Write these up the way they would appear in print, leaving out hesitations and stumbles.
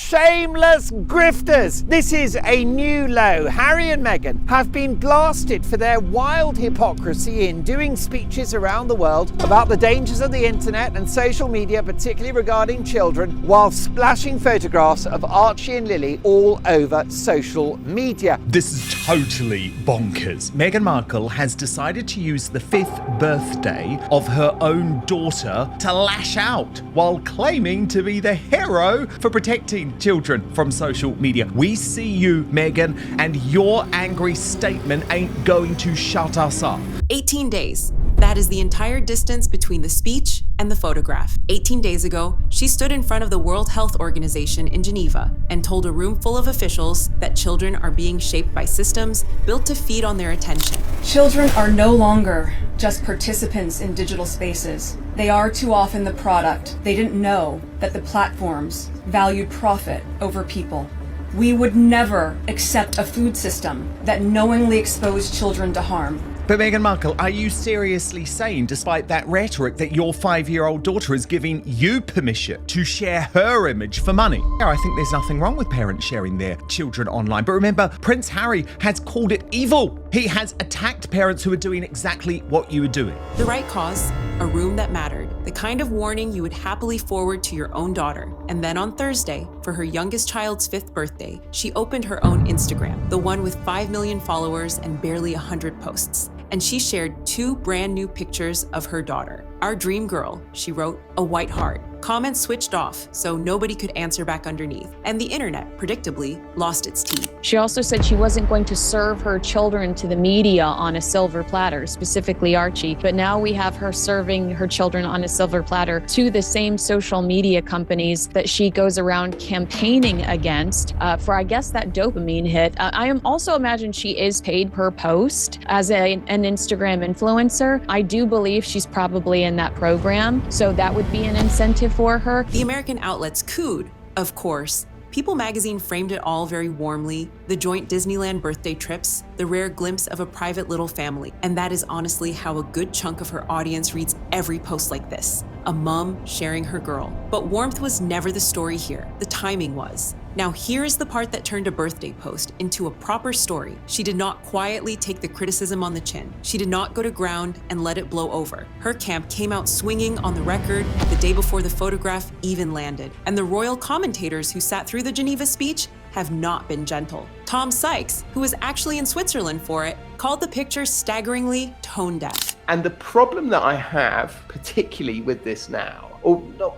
shameless grifters. This is a new low. Harry and Meghan have been blasted for their wild hypocrisy in doing speeches around the world about the dangers of the internet and social media, particularly regarding children, while splashing photographs of Archie and Lily all over social media. This is totally bonkers. Meghan Markle has decided to use the 5th birthday of her own daughter to lash out while claiming to be the hero for protecting children from social media. We see you, Meghan, and your angry statement ain't going to shut us up. 18 days. That is the entire distance between the speech and the photograph. 18 days ago, she stood in front of the World Health Organization in Geneva and told a room full of officials that children are being shaped by systems built to feed on their attention. Children are no longer just participants in digital spaces. They are too often the product. They didn't know that the platforms valued profit over people. We would never accept a food system that knowingly exposed children to harm. But Meghan Markle, are you seriously saying, despite that rhetoric, that your 5-year-old daughter is giving you permission to share her image for money? I think there's nothing wrong with parents sharing their children online. But remember, Prince Harry has called it evil. He has attacked parents who are doing exactly what you were doing. The right cause, a room that mattered, the kind of warning you would happily forward to your own daughter. And then on Thursday, for her youngest child's 5th birthday, she opened her own Instagram, the one with 5 million followers and barely 100 posts. And she shared 2 brand new pictures of her daughter. Our dream girl, she wrote, a white heart. Comments switched off, so nobody could answer back underneath. And the internet, predictably, lost its teeth. She also said she wasn't going to serve her children to the media on a silver platter, specifically Archie. But now we have her serving her children on a silver platter to the same social media companies that she goes around campaigning against for, I guess, that dopamine hit. I am also imagine she is paid per post as an Instagram influencer. I do believe she's probably in that program, so that would be an incentive for her. The American outlets cooed, of course. People magazine framed it all very warmly, the joint Disneyland birthday trips, the rare glimpse of a private little family. And that is honestly how a good chunk of her audience reads every post like this, a mom sharing her girl. But warmth was never the story here, the timing was. Now here is the part that turned a birthday post into a proper story. She did not quietly take the criticism on the chin. She did not go to ground and let it blow over. Her camp came out swinging on the record the day before the photograph even landed. And the royal commentators who sat through the Geneva speech have not been gentle. Tom Sykes, who was actually in Switzerland for it, called the picture staggeringly tone deaf. And the problem that I have, particularly with this now, or not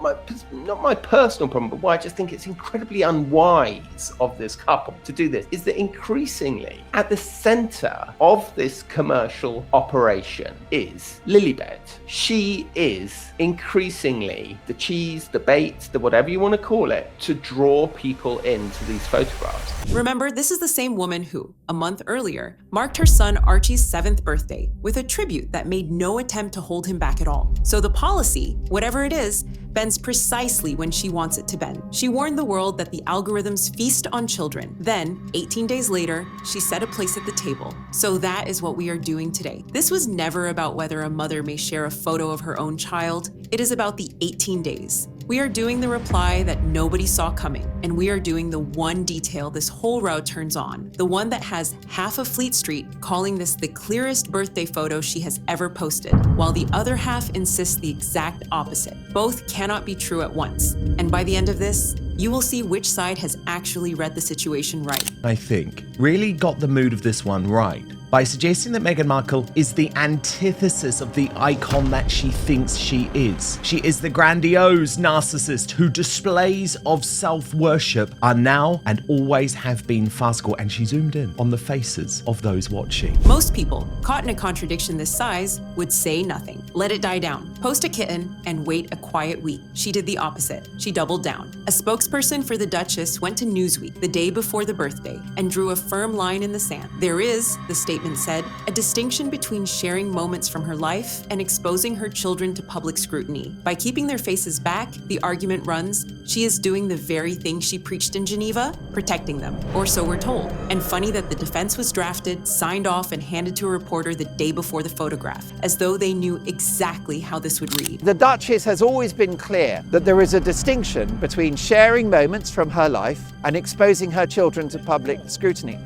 my personal problem, but why I just think it's incredibly unwise of this couple to do this, is that increasingly at the center of this commercial operation is Lilibet. She is increasingly the cheese, the bait, the whatever you want to call it, to draw people into these photographs. Remember, this is the same woman who, a month earlier, marked her son Archie's 7th birthday with a tribute that made no attempt to hold him back at all. So the policy, whatever it is, bends precisely when she wants it to bend. She warned the world that the algorithms feast on children. Then, 18 days later, she set a place at the table. So that is what we are doing today. This was never about whether a mother may share a photo of her own child. It is about the 18 days. We are doing the reply that nobody saw coming, and we are doing the one detail this whole row turns on, the one that has half of Fleet Street calling this the clearest birthday photo she has ever posted, while the other half insists the exact opposite. Both cannot be true at once, and by the end of this, you will see which side has actually read the situation right. I think, really got the mood of this one right by suggesting that Meghan Markle is the antithesis of the icon that she thinks she is. She is the grandiose narcissist who displays of self-worship are now and always have been farcical, and she zoomed in on the faces of those watching. Most people, caught in a contradiction this size, would say nothing. Let it die down. Post a kitten and wait a quiet week. She did the opposite. She doubled down. A spokesperson for the Duchess went to Newsweek the day before the birthday and drew a firm line in the sand. There is, the statement statement said, a distinction between sharing moments from her life and exposing her children to public scrutiny. By keeping their faces back, the argument runs, she is doing the very thing she preached in Geneva, protecting them, or so we're told. And funny that the defense was drafted, signed off, and handed to a reporter the day before the photograph, as though they knew exactly how this would read. The Duchess has always been clear that there is a distinction between sharing moments from her life and exposing her children to public scrutiny.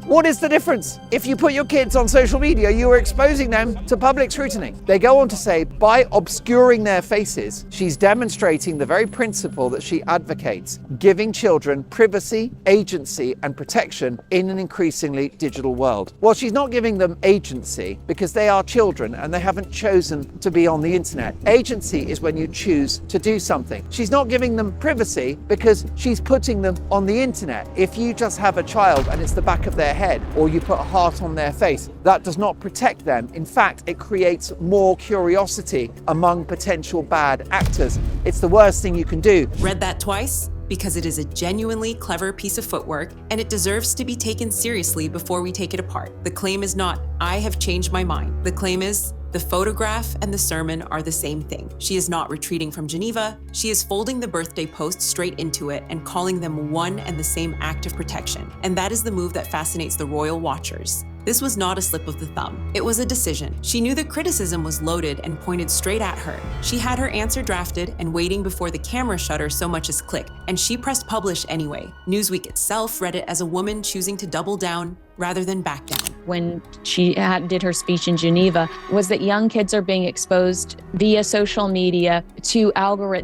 What is the difference? If you put your kids on social media, you are exposing them to public scrutiny. They go on to say, by obscuring their faces, she's demonstrating the very principle that she advocates, giving children privacy, agency, and protection in an increasingly digital world. Well, she's not giving them agency because they are children and they haven't chosen to be on the internet. Agency is when you choose to do something. She's not giving them privacy because she's putting them on the internet. If you just have a child and it's the back of their head, or you put a heart on their face, that does not protect them. In fact, it creates more curiosity among potential bad actors. It's the worst thing you can do. Read that twice? Because it is a genuinely clever piece of footwork, and it deserves to be taken seriously before we take it apart. The claim is not, I have changed my mind. The claim is, the photograph and the sermon are the same thing. She is not retreating from Geneva. She is folding the birthday post straight into it and calling them one and the same act of protection. And that is the move that fascinates the royal watchers. This was not a slip of the thumb. It was a decision. She knew the criticism was loaded and pointed straight at her. She had her answer drafted and waiting before the camera shutter so much as click, and she pressed publish anyway. Newsweek itself read it as a woman choosing to double down rather than back down. When she did her speech in Geneva, was that young kids are being exposed via social media to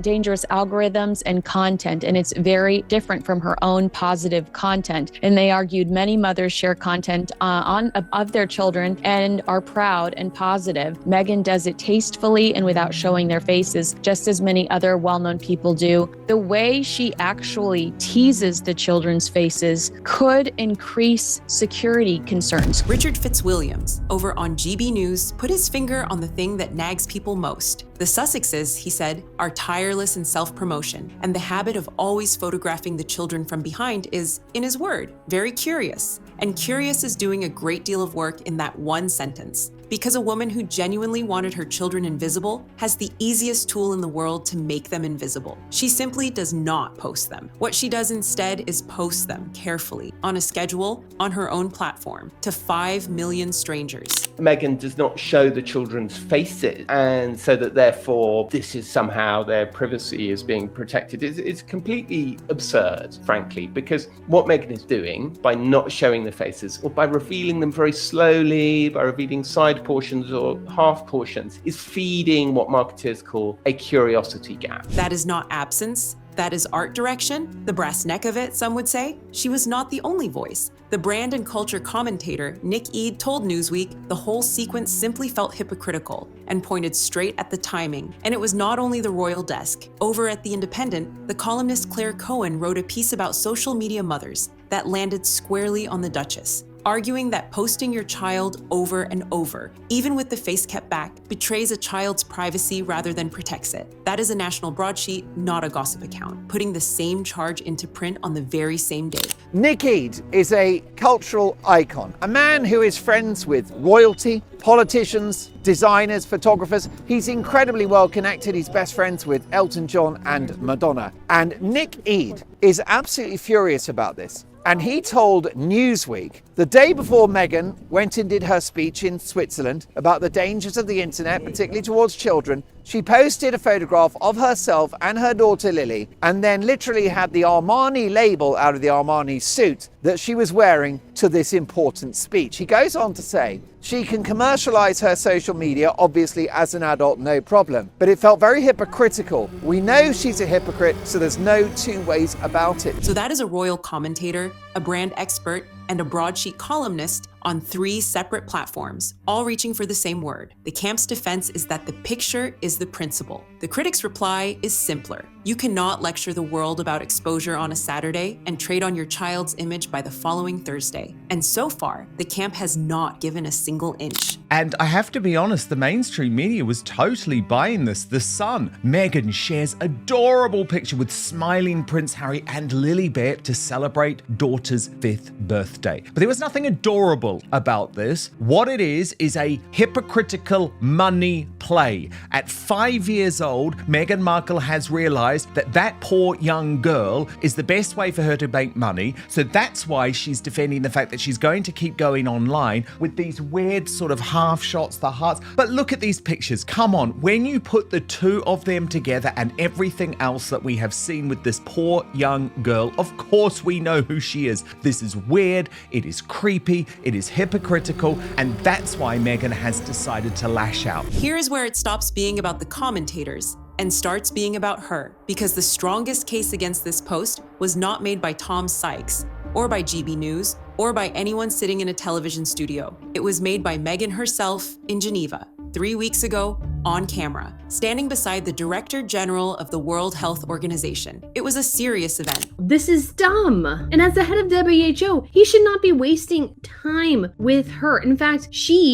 dangerous algorithms and content, and it's very different from her own positive content. And they argued many mothers share content of their children and are proud and positive. Meghan does it tastefully and without showing their faces, just as many other well-known people do. The way she actually teases the children's faces could increase security concerns. Richard Fitzwilliams, over on GB News, put his finger on the thing that nags people most. The Sussexes, he said, are tireless in self-promotion, and the habit of always photographing the children from behind is, in his word, very curious. And curious is doing a great deal of work in that one sentence. Because a woman who genuinely wanted her children invisible has the easiest tool in the world to make them invisible. She simply does not post them. What she does instead is post them carefully, on a schedule, on her own platform, to 5 million strangers. Meghan does not show the children's faces, and so that therefore this is somehow their privacy is being protected. It's completely absurd, frankly, because what Meghan is doing by not showing the faces, or by revealing them very slowly, by revealing side portions or half portions, is feeding what marketers call a curiosity gap. That is not absence. That is art direction, the brass neck of it, some would say. She was not the only voice. The brand and culture commentator Nick Eade told Newsweek the whole sequence simply felt hypocritical and pointed straight at the timing. And it was not only the royal desk. Over at The Independent, the columnist Claire Cohen wrote a piece about social media mothers that landed squarely on the Duchess, arguing that posting your child over and over, even with the face kept back, betrays a child's privacy rather than protects it. That is a national broadsheet, not a gossip account, putting the same charge into print on the very same day. Nick Eade is a cultural icon, a man who is friends with royalty, politicians, designers, photographers. He's incredibly well connected. He's best friends with Elton John and Madonna. And Nick Eade is absolutely furious about this. And he told Newsweek the day before Meghan went and did her speech in Switzerland about the dangers of the internet, particularly towards children, she posted a photograph of herself and her daughter Lily, and then literally had the Armani label out of the Armani suit that she was wearing to this important speech. He goes on to say, she can commercialize her social media, obviously as an adult, no problem. But it felt very hypocritical. We know she's a hypocrite, so there's no two ways about it. So that is a royal commentator, a brand expert, and a broadsheet columnist on 3 separate platforms, all reaching for the same word. The camp's defense is that the picture is the principle. The critic's reply is simpler. You cannot lecture the world about exposure on a Saturday and trade on your child's image by the following Thursday. And so far, the camp has not given a single inch. And I have to be honest, the mainstream media was totally buying this. The Sun, Meghan shares adorable picture with smiling Prince Harry and Lilibet to celebrate daughter's 5th birthday. birthday. But there was nothing adorable about this. What it is a hypocritical money play. At 5 years old, Meghan Markle has realized that that poor young girl is the best way for her to make money. So that's why she's defending the fact that she's going to keep going online with these weird sort of half shots, the hearts. But look at these pictures. Come on. When you put the two of them together and everything else that we have seen with this poor young girl, of course we know who she is. This is weird. It is creepy. It is hypocritical. And that's why Meghan has decided to lash out. Here is where it stops being about the commentators and starts being about her, because the strongest case against this post was not made by Tom Sykes or by GB News or by anyone sitting in a television studio. It was made by Meghan herself in Geneva 3 weeks ago on camera, standing beside the Director General of the World Health Organization. It was a serious event. This is dumb. And as the head of WHO, he should not be wasting time with her. In fact,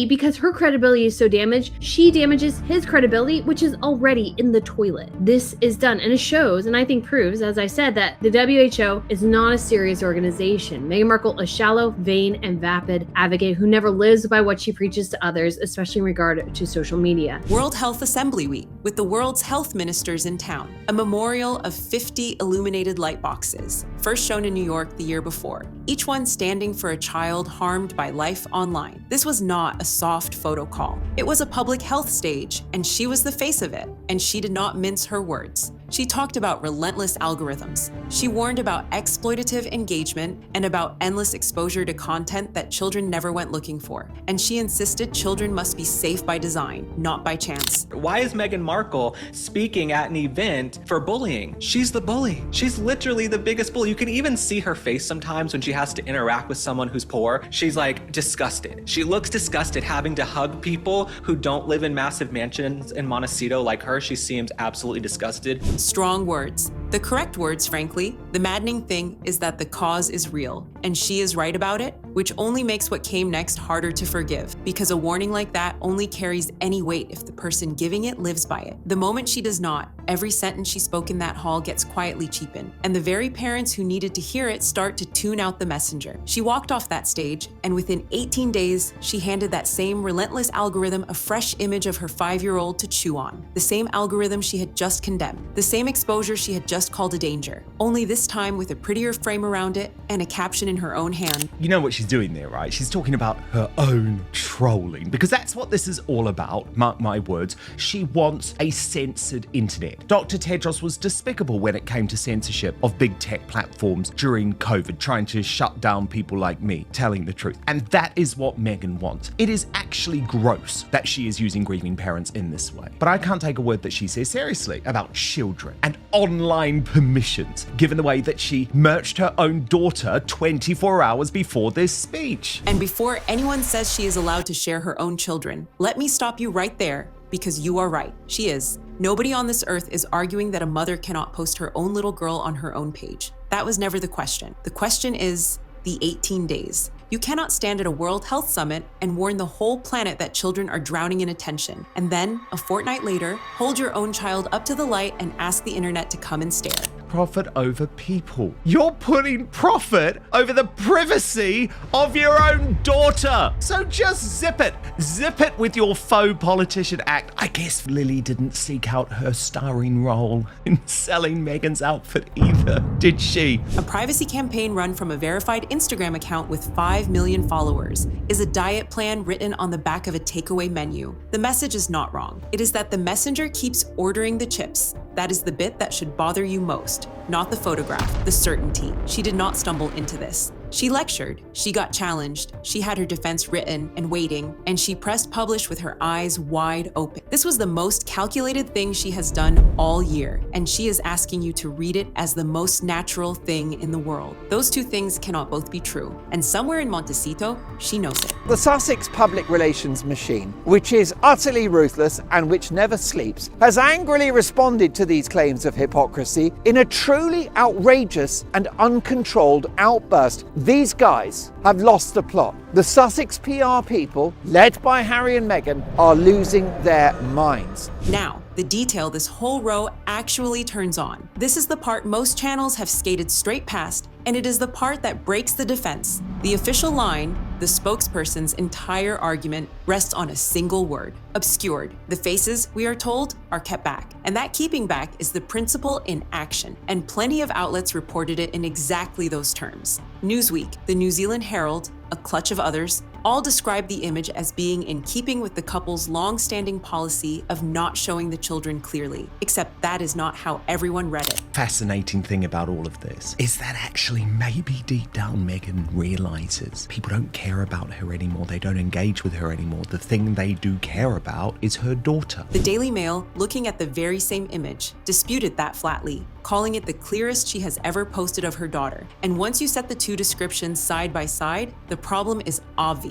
because her credibility is so damaged, she damages his credibility, which is already in the toilet. This is done, and it shows, and I think proves, as I said, that the WHO is not a serious organization. Meghan Markle, a shallow, vain, and vapid advocate who never lives by what she preaches to others, especially in regard to social media. World Health Assembly Week, with the world's health ministers in town. A memorial of 50 illuminated light boxes, first shown in New York the year before, each one standing for a child harmed by life online. This was not a soft photo call. It was a public health stage, and she was the face of it, and she did not mince her words. She talked about relentless algorithms. She warned about exploitative engagement and about endless exposure to content that children never went looking for. And she insisted children must be safe by design, not by chance. Why is Meghan Markle speaking at an event for bullying? She's the bully. She's literally the biggest bully. You can even see her face sometimes when she has to interact with someone who's poor. She's like disgusted. She looks disgusted having to hug people who don't live in massive mansions in Montecito like her. She seems absolutely disgusted. Strong words. The correct words, frankly. The maddening thing is that the cause is real, and she is right about it, which only makes what came next harder to forgive, because a warning like that only carries any weight if the person giving it lives by it. The moment she does not, every sentence she spoke in that hall gets quietly cheapened, and the very parents who needed to hear it start to tune out the messenger. She walked off that stage, and within 18 days, she handed that same relentless algorithm a fresh image of her 5-year-old to chew on. The same algorithm she had just condemned. The same exposure she had just called a danger. Only this time with a prettier frame around it and a caption in her own hand. You know what she's doing there, right? She's talking about her own trolling, because that's what this is all about, mark my words. She wants a censored internet. Dr. Tedros was despicable when it came to censorship of big tech platforms during COVID, trying to shut down people like me telling the truth. And that is what Meghan wants. It is actually gross that she is using grieving parents in this way. But I can't take a word that she says seriously about children and online permissions, given the way that she merged her own daughter 24 hours before this speech. And before anyone says she is allowed to share her own children, let me stop you right there, because you are right. She is. Nobody on this earth is arguing that a mother cannot post her own little girl on her own page. That was never the question. The question is the 18 days. You cannot stand at a World Health Summit and warn the whole planet that children are drowning in attention, and then, a fortnight later, hold your own child up to the light and ask the internet to come and stare. Profit over people. You're putting profit over the privacy of your own daughter. So just zip it. Zip it with your faux politician act. I guess Lily didn't seek out her starring role in selling Meghan's outfit either, did she? A privacy campaign run from a verified Instagram account with 5 million followers is a diet plan written on the back of a takeaway menu. The message is not wrong. It is that the messenger keeps ordering the chips. That is the bit that should bother you most, not the photograph, the certainty. She did not stumble into this. She lectured, she got challenged, she had her defense written and waiting, and she pressed publish with her eyes wide open. This was the most calculated thing she has done all year, and she is asking you to read it as the most natural thing in the world. Those two things cannot both be true, and somewhere in Montecito, she knows it. The Sussex public relations machine, which is utterly ruthless and which never sleeps, has angrily responded to these claims of hypocrisy in a truly outrageous and uncontrolled outburst. These guys have lost the plot. The Sussex PR people, led by Harry and Meghan, are losing their minds. Now, the detail this whole row actually turns on. This is the part most channels have skated straight past, and it is the part that breaks the defense. The official line, the spokesperson's entire argument, rests on a single word: obscured. The faces, we are told, are kept back. And that keeping back is the principle in action, and plenty of outlets reported it in exactly those terms. Newsweek, the New Zealand Herald, a clutch of others, all describe the image as being in keeping with the couple's long-standing policy of not showing the children clearly, except that is not how everyone read it. Fascinating thing about all of this is that actually maybe deep down Meghan realizes people don't care about her anymore. They don't engage with her anymore. The thing they do care about is her daughter. The Daily Mail, looking at the very same image, disputed that flatly, calling it the clearest she has ever posted of her daughter. And once you set the two descriptions side by side, the problem is obvious.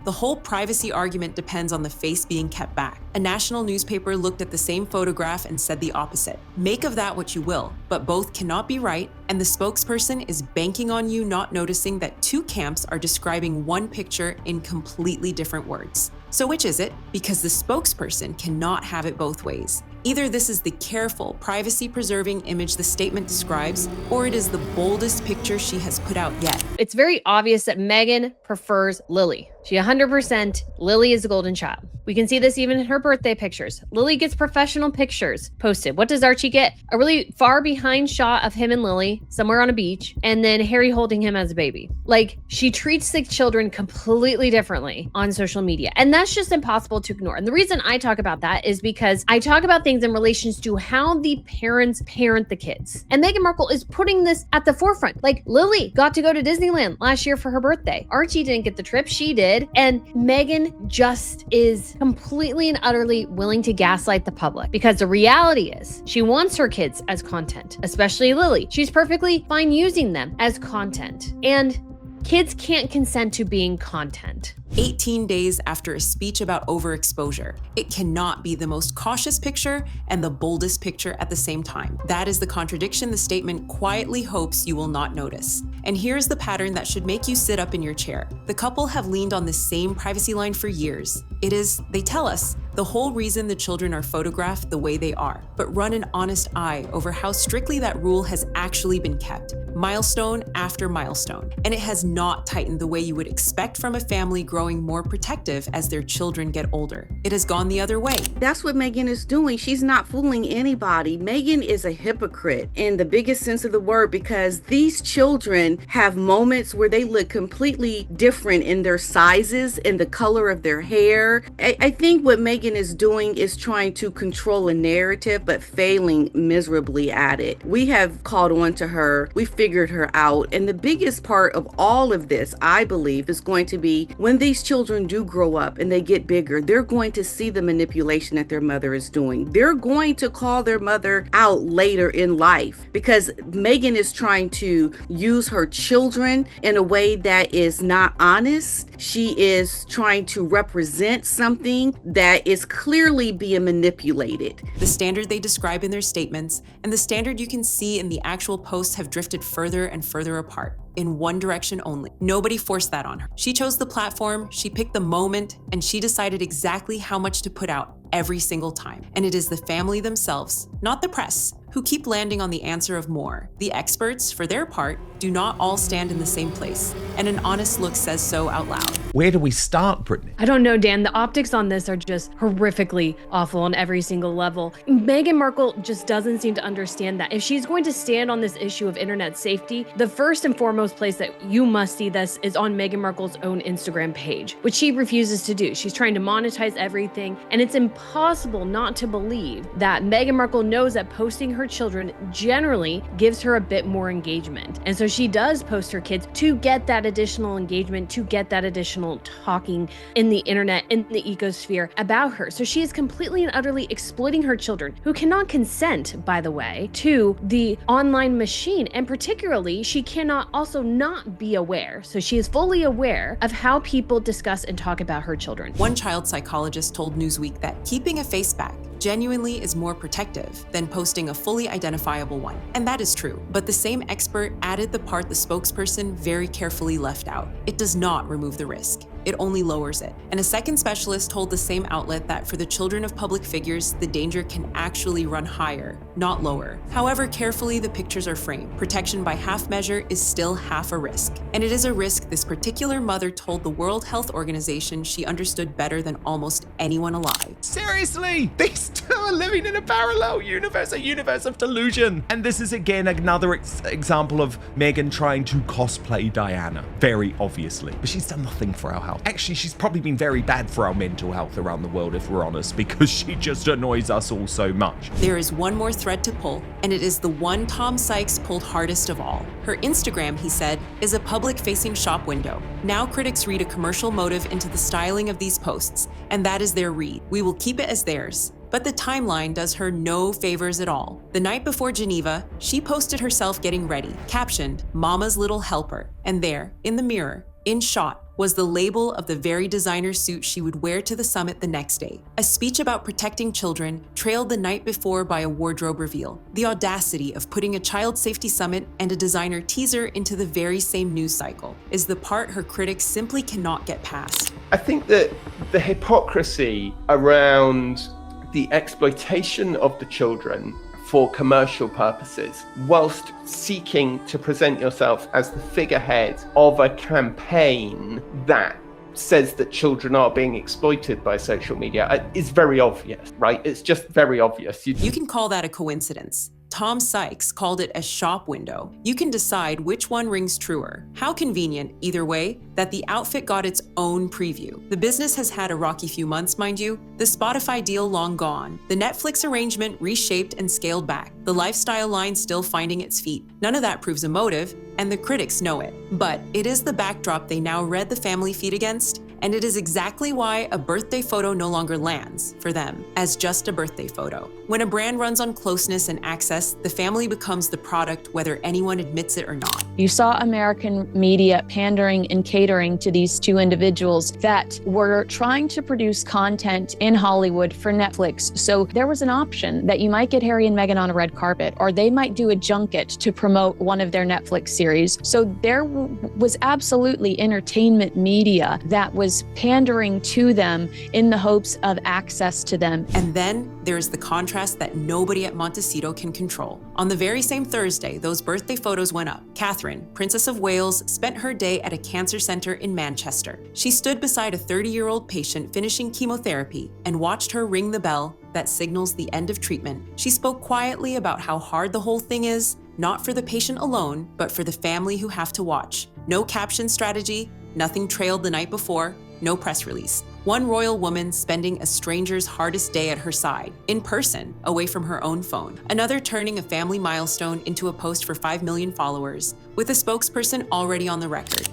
The whole privacy argument depends on the face being kept back. A national newspaper looked at the same photograph and said the opposite. Make of that what you will, but both cannot be right, and the spokesperson is banking on you not noticing that two camps are describing one picture in completely different words. So which is it? Because the spokesperson cannot have it both ways. Either this is the careful, privacy-preserving image the statement describes, or it is the boldest picture she has put out yet. It's very obvious that Meghan prefers Lily. She 100%, Lily is the golden child. We can see this even in her birthday pictures. Lily gets professional pictures posted. What does Archie get? A really far behind shot of him and Lily somewhere on a beach, and then Harry holding him as a baby. Like, she treats the children completely differently on social media, and that's just impossible to ignore. And the reason I talk about that is because I talk about things in relations to how the parents parent the kids. And Meghan Markle is putting this at the forefront. Like, Lily got to go to Disneyland last year for her birthday. Archie didn't get the trip, she did. And Meghan just is completely and utterly willing to gaslight the public, because the reality is she wants her kids as content, especially Lily. She's perfectly fine using them as content. And kids can't consent to being content. 18 days after a speech about overexposure, it cannot be the most cautious picture and the boldest picture at the same time. That is the contradiction the statement quietly hopes you will not notice. And here's the pattern that should make you sit up in your chair. The couple have leaned on the same privacy line for years. It is, they tell us, the whole reason the children are photographed the way they are, but run an honest eye over how strictly that rule has actually been kept, milestone after milestone. And it has not tightened the way you would expect from a family growing more protective as their children get older. It has gone the other way. That's what Meghan is doing. She's not fooling anybody. Meghan is a hypocrite in the biggest sense of the word, because these children have moments where they look completely different in their sizes and the color of their hair. I think what Meghan is doing is trying to control a narrative, but failing miserably at it. We have caught on to her. We figured her out. And the biggest part of all of this, I believe, is going to be when these children do grow up and they get bigger, they're going to see the manipulation that their mother is doing. They're going to call their mother out later in life, because Meghan is trying to use her children in a way that is not honest. She is trying to represent something that is clearly being manipulated. The standard they describe in their statements and the standard you can see in the actual posts have drifted further and further apart, in one direction only. Nobody forced that on her. She chose the platform, she picked the moment, and she decided exactly how much to put out every single time. And it is the family themselves, not the press, who keep landing on the answer of more. The experts, for their part, do not all stand in the same place, and an honest look says so out loud. Where do we start, Brittany? I don't know, Dan. The optics on this are just horrifically awful on every single level. Meghan Markle just doesn't seem to understand that. If she's going to stand on this issue of internet safety, the first and foremost place that you must see this is on Meghan Markle's own Instagram page, which she refuses to do. She's trying to monetize everything, and it's impossible not to believe that Meghan Markle knows that posting her children generally gives her a bit more engagement. And so she does post her kids to get that additional engagement, to get that additional talking in the internet, in the ecosphere about her. So she is completely and utterly exploiting her children, who cannot consent, by the way, to the online machine. And particularly, she cannot also not be aware. So she is fully aware of how people discuss and talk about her children. One child psychologist told Newsweek that keeping a face back, genuinely is more protective than posting a fully identifiable one. And that is true, but the same expert added the part the spokesperson very carefully left out. It does not remove the risk. It only lowers it. And a second specialist told the same outlet that for the children of public figures, the danger can actually run higher, not lower. However carefully the pictures are framed, protection by half measure is still half a risk. And it is a risk this particular mother told the World Health Organization she understood better than almost anyone alive. Seriously, these two are living in a parallel universe, a universe of delusion. And this is again another example of Meghan trying to cosplay Diana, very obviously. But she's done nothing for our health. Actually, she's probably been very bad for our mental health around the world, if we're honest, because she just annoys us all so much. There is one more thread to pull, and it is the one Tom Sykes pulled hardest of all. Her Instagram, he said, is a public-facing shop window. Now critics read a commercial motive into the styling of these posts, and that is their read. We will keep it as theirs. But the timeline does her no favors at all. The night before Geneva, she posted herself getting ready, captioned, "Mama's Little Helper," and there, in the mirror, in shot, was the label of the very designer suit she would wear to the summit the next day. A speech about protecting children, trailed the night before by a wardrobe reveal. The audacity of putting a child safety summit and a designer teaser into the very same news cycle is the part her critics simply cannot get past. I think that the hypocrisy around the exploitation of the children for commercial purposes, whilst seeking to present yourself as the figurehead of a campaign that says that children are being exploited by social media, is very obvious, right? It's just very obvious. You can call that a coincidence. Tom Sykes called it a shop window. You can decide which one rings truer. How convenient, either way, that the outfit got its own preview. The business has had a rocky few months, mind you. The Spotify deal long gone. The Netflix arrangement reshaped and scaled back. The lifestyle line still finding its feet. None of that proves a motive, and the critics know it. But it is the backdrop they now read the family feed against, and it is exactly why a birthday photo no longer lands, for them, as just a birthday photo. When a brand runs on closeness and access, the family becomes the product whether anyone admits it or not. You saw American media pandering and catering to these two individuals that were trying to produce content in Hollywood for Netflix. So there was an option that you might get Harry and Meghan on a red carpet, or they might do a junket to promote one of their Netflix series. So there was absolutely entertainment media that was pandering to them in the hopes of access to them. And then there is the contrast that nobody at Montecito can control. On the very same Thursday, those birthday photos went up. Catherine, Princess of Wales, spent her day at a cancer center in Manchester. She stood beside a 30-year-old patient finishing chemotherapy and watched her ring the bell that signals the end of treatment. She spoke quietly about how hard the whole thing is, not for the patient alone, but for the family who have to watch. No caption strategy, nothing trailed the night before, no press release. One royal woman spending a stranger's hardest day at her side, in person, away from her own phone. Another turning a family milestone into a post for 5 million followers, with a spokesperson already on the record.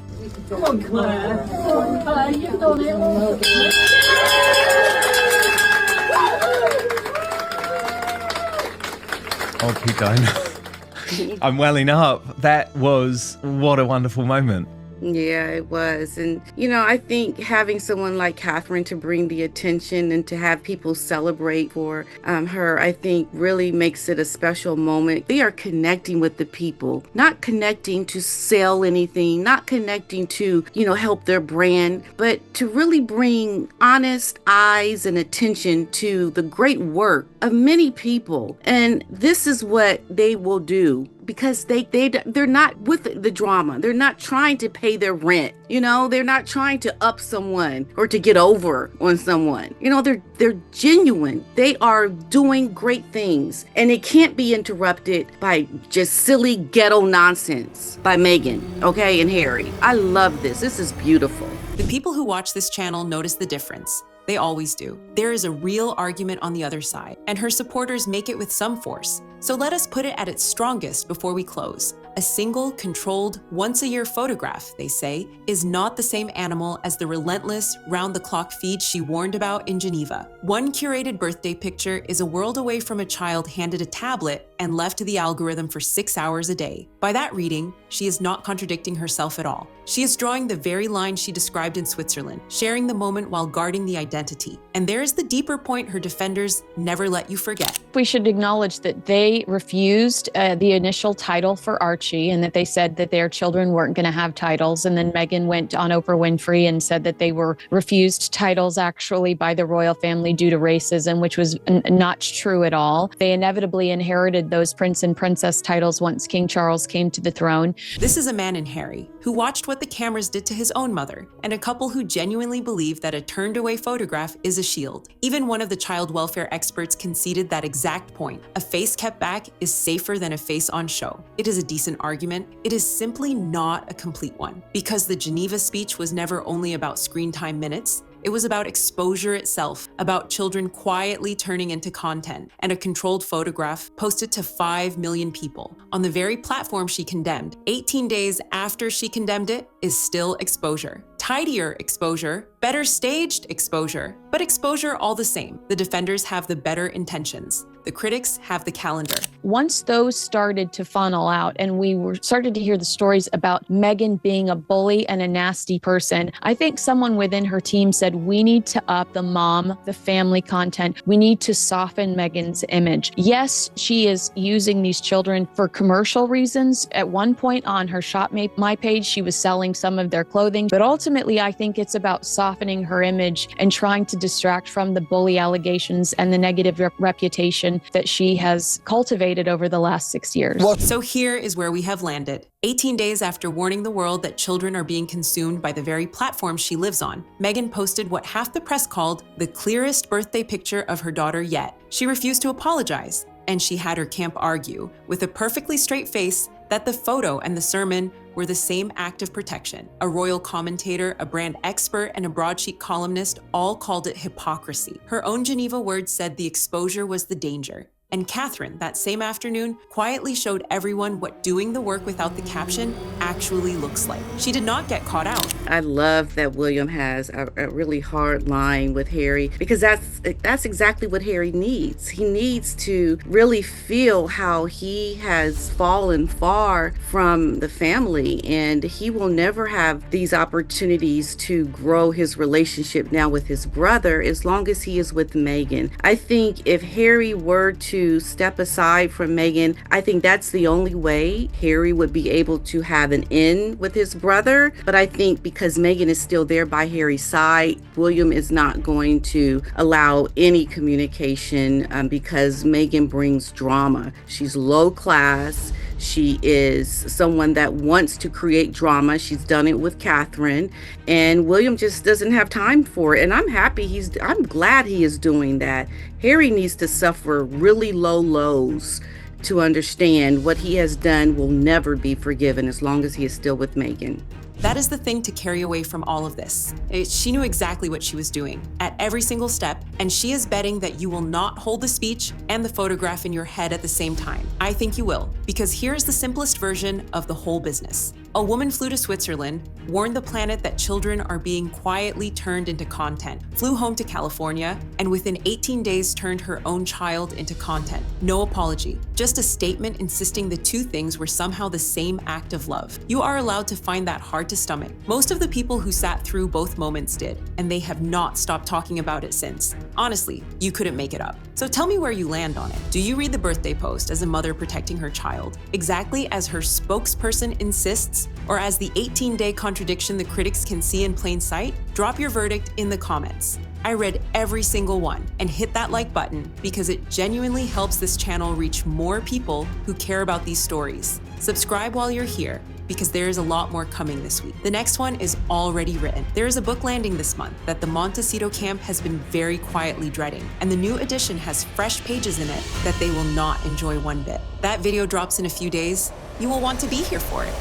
Oh, keep going. I'm welling up. That was, what a wonderful moment. Yeah, it was. And, I think having someone like Catherine to bring the attention and to have people celebrate for her, I think really makes it a special moment. They are connecting with the people, not connecting to sell anything, not connecting to, help their brand, but to really bring honest eyes and attention to the great work of many people. And this is what they will do. Because they're not with the drama. They're not trying to pay their rent. They're not trying to up someone or to get over on someone. They're genuine. They are doing great things, and it can't be interrupted by just silly ghetto nonsense by Meghan, okay, and Harry. I love this. This is beautiful. The people who watch this channel notice the difference. They always do. There is a real argument on the other side, and her supporters make it with some force. So let us put it at its strongest before we close. A single, controlled, once-a-year photograph, they say, is not the same animal as the relentless, round-the-clock feed she warned about in Geneva. One curated birthday picture is a world away from a child handed a tablet and left to the algorithm for 6 hours a day. By that reading, she is not contradicting herself at all. She is drawing the very line she described in Switzerland, sharing the moment while guarding the identity. And there is the deeper point her defenders never let you forget. We should acknowledge that they refused the initial title for Archie, and that they said that their children weren't going to have titles. And then Meghan went on Oprah Winfrey and said that they were refused titles actually by the royal family due to racism, which was not true at all. They inevitably inherited those prince and princess titles once King Charles came to the throne. This is a man in Harry who watched what the cameras did to his own mother, and a couple who genuinely believe that a turned-away photograph is a shield. Even one of the child welfare experts conceded that exact point. A face kept back is safer than a face on show. It is a decent argument. It is simply not a complete one, because the Geneva speech was never only about screen time minutes. It was about exposure itself, about children quietly turning into content, and a controlled photograph posted to 5 million people on the very platform she condemned. 18 days after she condemned it is still exposure. Tidier exposure, better staged exposure, but exposure all the same. The defenders have the better intentions. The critics have the calendar. Once those started to funnel out and we started to hear the stories about Meghan being a bully and a nasty person, I think someone within her team said, we need to up the mom, the family content. We need to soften Meghan's image. Yes, she is using these children for commercial reasons. At one point on her Shop My page, she was selling some of their clothing, but ultimately I think it's about softening her image and trying to distract from the bully allegations and the negative reputation that she has cultivated over the last 6 years. So here is where we have landed. 18 days after warning the world that children are being consumed by the very platform she lives on, Meghan posted what half the press called the clearest birthday picture of her daughter yet. She refused to apologize, and she had her camp argue, with a perfectly straight face, that the photo and the sermon were the same act of protection. A royal commentator, a brand expert, and a broadsheet columnist all called it hypocrisy. Her own Geneva words said the exposure was the danger. And Catherine, that same afternoon, quietly showed everyone what doing the work without the caption actually looks like. She did not get caught out. I love that William has a really hard line with Harry, because that's exactly what Harry needs. He needs to really feel how he has fallen far from the family, and he will never have these opportunities to grow his relationship now with his brother as long as he is with Meghan. I think if Harry were to step aside from Meghan, I think that's the only way Harry would be able to have an in with his brother. But I think because Meghan is still there by Harry's side, William is not going to allow any communication because Meghan brings drama. She's low class. She is someone that wants to create drama. She's done it with Catherine, and William just doesn't have time for it. And I'm glad he is doing that. Harry needs to suffer really low lows to understand what he has done will never be forgiven as long as he is still with Meghan. That is the thing to carry away from all of this. She knew exactly what she was doing at every single step, and she is betting that you will not hold the speech and the photograph in your head at the same time. I think you will, because here's the simplest version of the whole business. A woman flew to Switzerland, warned the planet that children are being quietly turned into content, flew home to California, and within 18 days turned her own child into content. No apology, just a statement insisting the two things were somehow the same act of love. You are allowed to find that hard to stomach. Most of the people who sat through both moments did, and they have not stopped talking about it since. Honestly, you couldn't make it up. So tell me where you land on it. Do you read the birthday post as a mother protecting her child, exactly as her spokesperson insists, or as the 18-day contradiction the critics can see in plain sight? Drop your verdict in the comments. I read every single one, and hit that like button because it genuinely helps this channel reach more people who care about these stories. Subscribe while you're here, because there is a lot more coming this week. The next one is already written. There is a book landing this month that the Montecito camp has been very quietly dreading, and the new edition has fresh pages in it that they will not enjoy one bit. That video drops in a few days. You will want to be here for it.